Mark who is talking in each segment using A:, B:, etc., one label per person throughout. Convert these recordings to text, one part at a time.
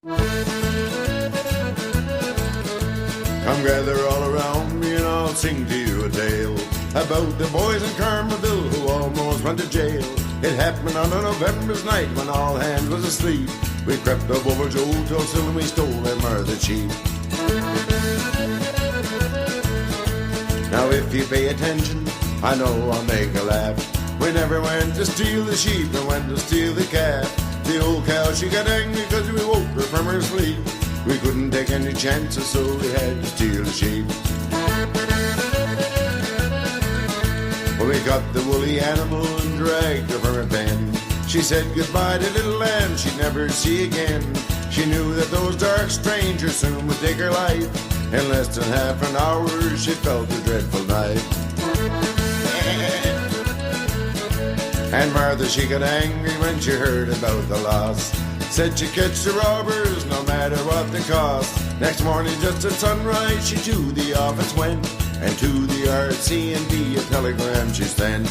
A: Come gather all around me and I'll sing to you a tale about the boys in Carmerville who almost went to jail. It happened on a November's night when all hands was asleep. We crept up over Joe Tulsil and we stole their Martha sheep. Now if you pay attention, I know I'll make a laugh. We never went to steal the sheep and went to steal the calf. The old cow, she got angry because we woke her from her sleep. We couldn't take any chances, so we had to steal the sheep. Well, we got the woolly animal and dragged her from her pen. She said goodbye to little lamb she'd never see again. She knew that those dark strangers soon would take her life. In less than half an hour, she felt a dreadful knife. And Martha, she got angry when she heard about the loss. Said she'd catch the robbers no matter what the cost. Next morning just at sunrise she to the office went, and to the RCMP a telegram she sent.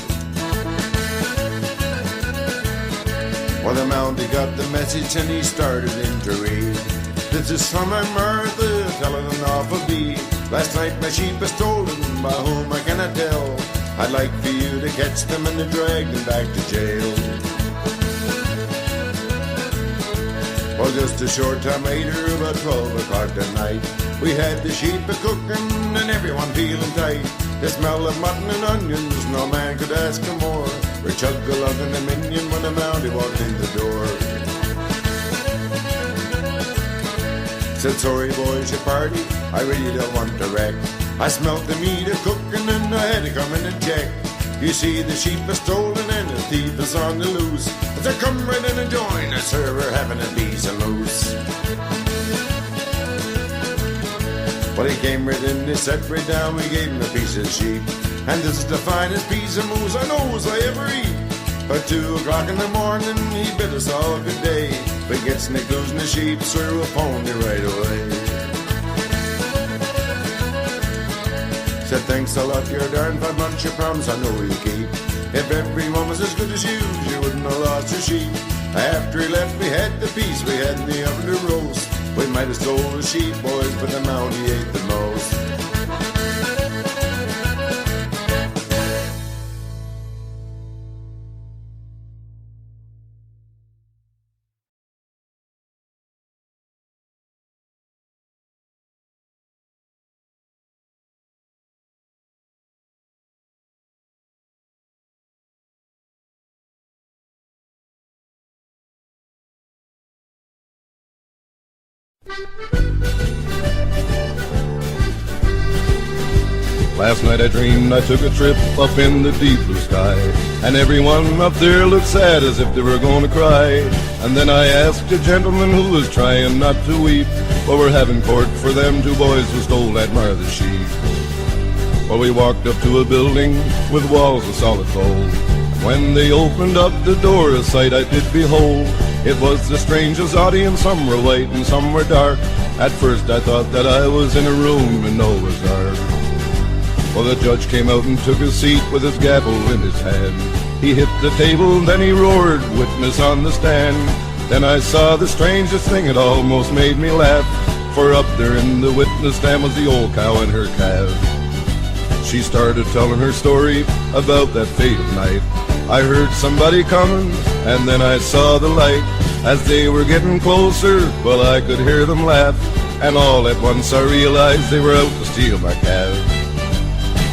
A: Well, the Mountie got the message and he started in to read. This is from my Martha telling an awful deed. Last night my sheep was stolen, by whom I cannot tell. I'd like for you to catch them and to drag them back to jail. Well, just a short time later, about 12 o'clock that night, we had the sheep a-cooking and everyone feeling tight. The smell of mutton and onions, no man could ask for more. We're chug-a-lugging a minion when the Mountie walked in the door. Said, sorry boys, your party, I really don't want to wreck. I smelt the meat a-cooking and I had to come in and check. You see the sheep are stolen and the thief is on the loose. So come right in and join us, sir, we're having a decent loose. Well, he came right in, he sat right down, we gave him a piece of sheep. And this is the finest piece of moose I knows I ever eat. At 2 o'clock in the morning, he bid us all good day. We gets Nick losing the sheep, sir, we'll phone you right away. Said, thanks a lot, you're darn fine bunch of promise I know you keep. If everyone was as good as you wouldn't have lost your sheep. After he left, we had the piece we had in the oven to roast. We might have stole the sheep, boys, but the Mountie ate the most.
B: Last night I dreamed I took a trip up in the deep blue sky, and everyone up there looked sad as if they were going to cry. And then I asked a gentleman who was trying not to weep, but we're having court for them 2 boys who stole that Martha sheep. Well, we walked up to a building with walls of solid gold. When they opened up the door, a sight I did behold. It was the strangest audience, some were white and some were dark. At first I thought that I was in a room in Noah's Ark. Well, the judge came out and took his seat with his gavel in his hand. He hit the table, then he roared, witness on the stand. Then I saw the strangest thing, it almost made me laugh. For up there in the witness stand was the old cow and her calf. She started telling her story about that fatal night. I heard somebody coming, and then I saw the light. As they were getting closer, well, I could hear them laugh. And all at once I realized they were out to steal my calf.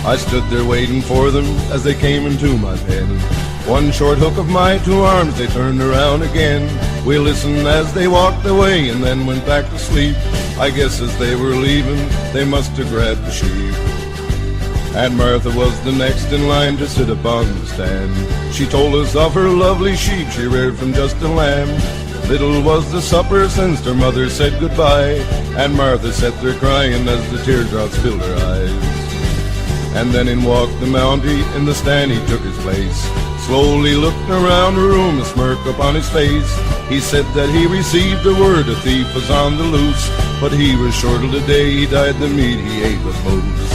B: I stood there waiting for them as they came into my pen. One short hook of my 2 arms, they turned around again. We listened as they walked away and then went back to sleep. I guess as they were leaving, they must have grabbed the sheep. And Martha was the next in line to sit upon the stand. She told us of her lovely sheep she reared from just a lamb. Little was the supper since her mother said goodbye, and Martha sat there crying as the teardrops filled her eyes. And then in walked the Mountie, in the stand he took his place. Slowly looking around the room, a smirk upon his face. He said that he received the word a thief was on the loose, but he was sure till the day he died the meat he ate was moose.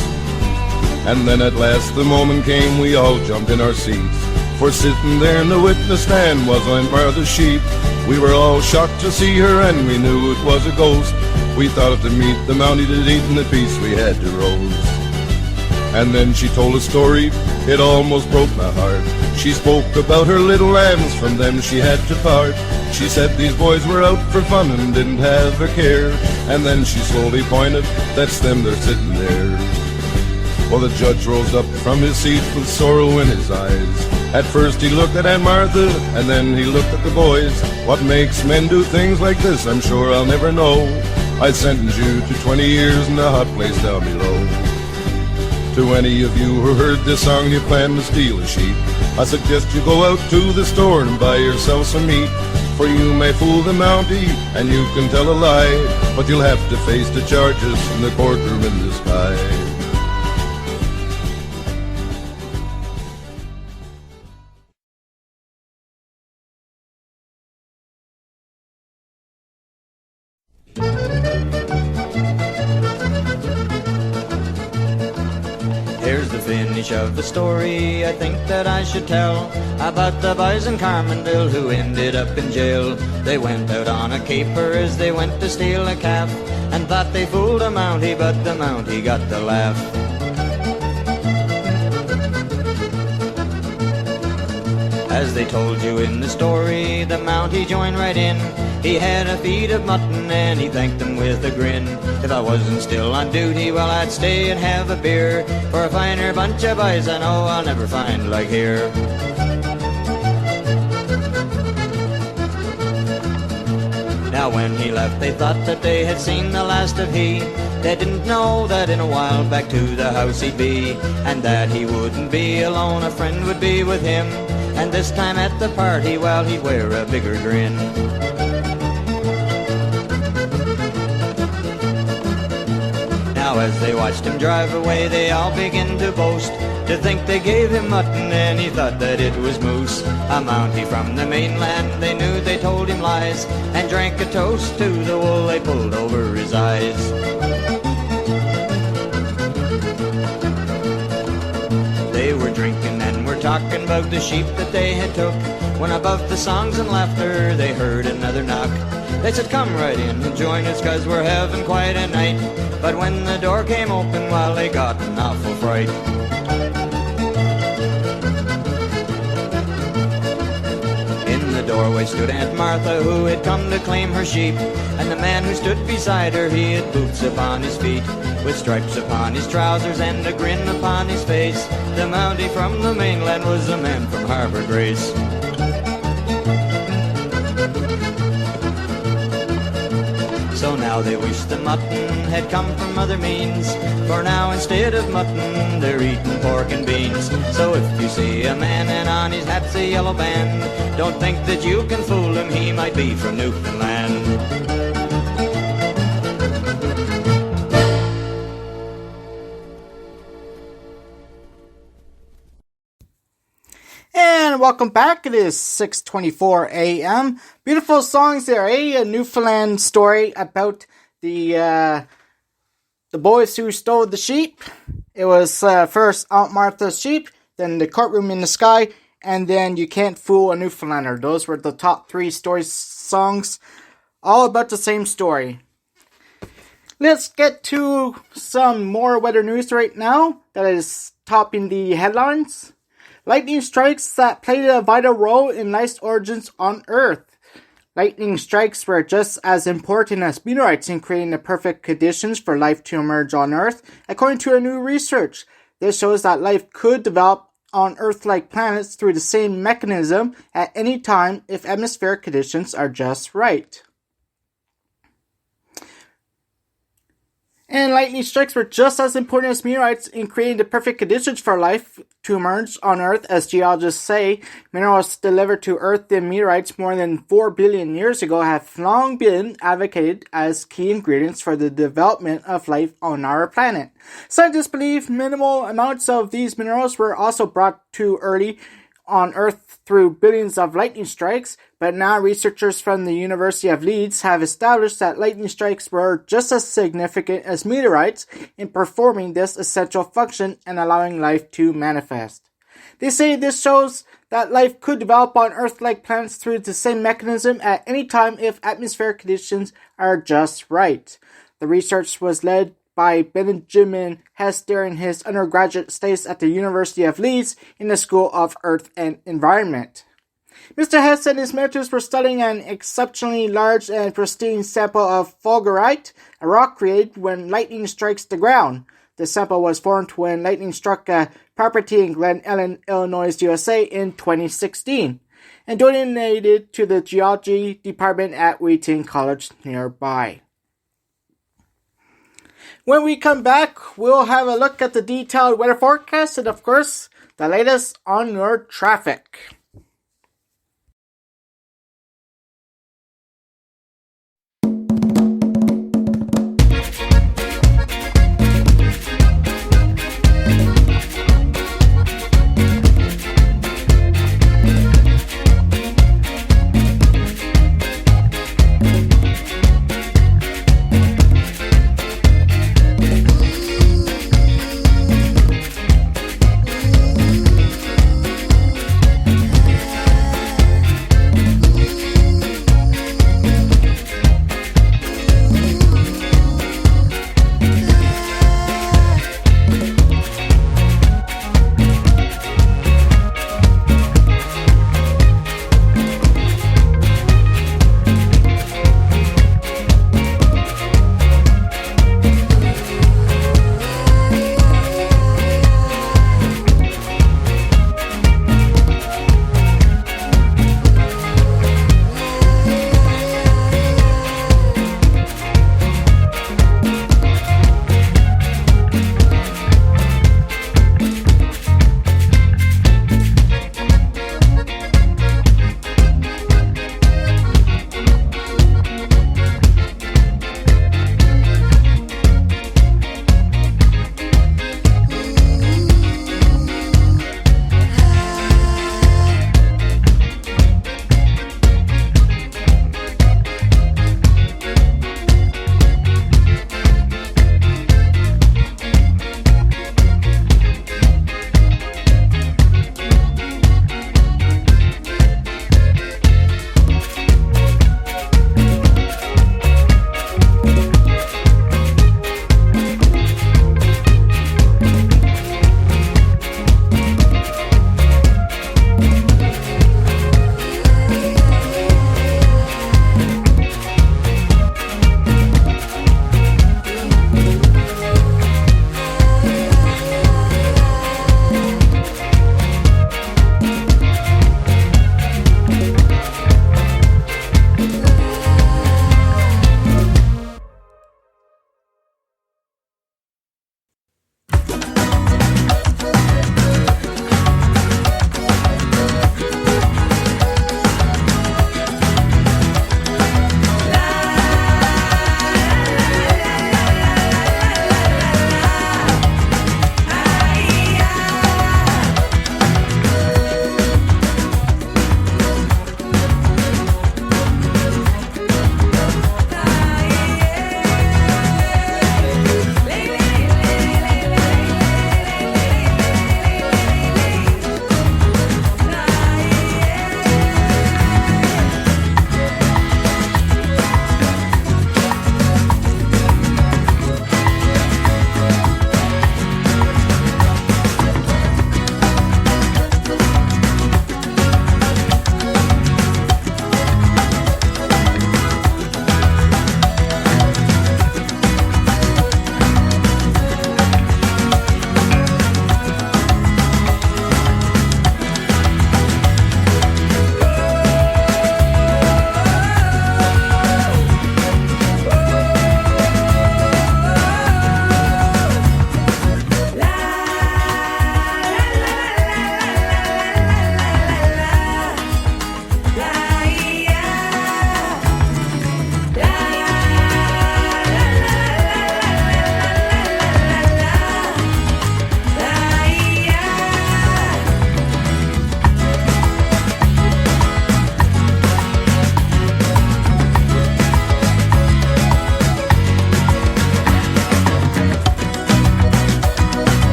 B: And then at last the moment came, we all jumped in our seats. For sitting there in the witness stand was Aunt Martha's sheep. We were all shocked to see her, and we knew it was a ghost. We thought of to meet the Mountie that eaten the piece we had to roast. And then she told a story, it almost broke my heart. She spoke about her little lambs, from them she had to part. She said these boys were out for fun and didn't have a care. And then she slowly pointed, that's them, they're sitting there. Well, the judge rose up from his seat with sorrow in his eyes. At first he looked at Aunt Martha, and then he looked at the boys. What makes men do things like this, I'm sure I'll never know. I sentence you to 20 years in a hot place down below. To any of you who heard this song and you plan to steal a sheep, I suggest you go out to the store and buy yourself some meat. For you may fool the Mountie and you can tell a lie, but you'll have to face the charges in the courtroom in the sky.
C: Here's the finish of the story I think that I should tell, about the boys in Carmenville who ended up in jail. They went out on a caper as they went to steal a calf, and thought they fooled a Mountie, but the Mountie got the laugh. As they told you in the story, the Mountie joined right in. He had a feed of mutton and he thanked them with a grin. If I wasn't still on duty, well, I'd stay and have a beer, for a finer bunch of boys I know I'll never find like here. Now when he left they thought that they had seen the last of he. They didn't know that in a while back to the house he'd be, and that he wouldn't be alone, a friend would be with him. And this time at the party, well, he'd wear a bigger grin. Now as they watched him drive away, they all began to boast, to think they gave him mutton and he thought that it was moose. A Mountie from the mainland, they knew they told him lies, and drank a toast to the wool they pulled over his eyes. They were drinking and were talking about the sheep that they had took, when above the songs and laughter they heard another knock. They said, come right in and join us, 'cause we're having quite a night. But when the door came open, well, they got an awful fright. In the doorway stood Aunt Martha, who had come to claim her sheep, and the man who stood beside her, he had boots upon his feet, with stripes upon his trousers and a grin upon his face. The Mountie from the mainland was a man from Harbour Grace. So now they wish the mutton had come from other means, for now instead of mutton they're eating pork and beans. So if you see a man and on his hat's a yellow band, don't think that you can fool him, he might be from Newfoundland.
D: And welcome back. It is 6:24 a.m. Beautiful songs there, eh? A Newfoundland story about the boys who stole the sheep. It was first Aunt Martha's sheep, then the courtroom in the sky, and then You Can't Fool a Newfoundlander. Those were the top three songs, all about the same story. Let's get to some more weather news right now that is topping the headlines. Lightning strikes that played a vital role in life's origins on Earth. Lightning strikes were just as important as meteorites in creating the perfect conditions for life to emerge on Earth, according to a new research. This shows that life could develop on Earth-like planets through the same mechanism at any time if atmospheric conditions are just right. And lightning strikes were just as important as meteorites in creating the perfect conditions for life to emerge on Earth, as geologists say. Minerals delivered to Earth in meteorites more than 4 billion years ago have long been advocated as key ingredients for the development of life on our planet. Scientists believe minimal amounts of these minerals were also brought to early on Earth through billions of lightning strikes, but now researchers from the University of Leeds have established that lightning strikes were just as significant as meteorites in performing this essential function and allowing life to manifest. They say this shows that life could develop on Earth-like planets through the same mechanism at any time if atmospheric conditions are just right. The research was led by Benjamin Hess during his undergraduate studies at the University of Leeds in the School of Earth and Environment. Mr. Hess and his mentors were studying an exceptionally large and pristine sample of fulgurite, a rock created when lightning strikes the ground. The sample was formed when lightning struck a property in Glen Ellen, Illinois, USA in 2016, and donated to the geology department at Wheaton College nearby. When we come back, we'll have a look at the detailed weather forecast and, of course, the latest on your traffic.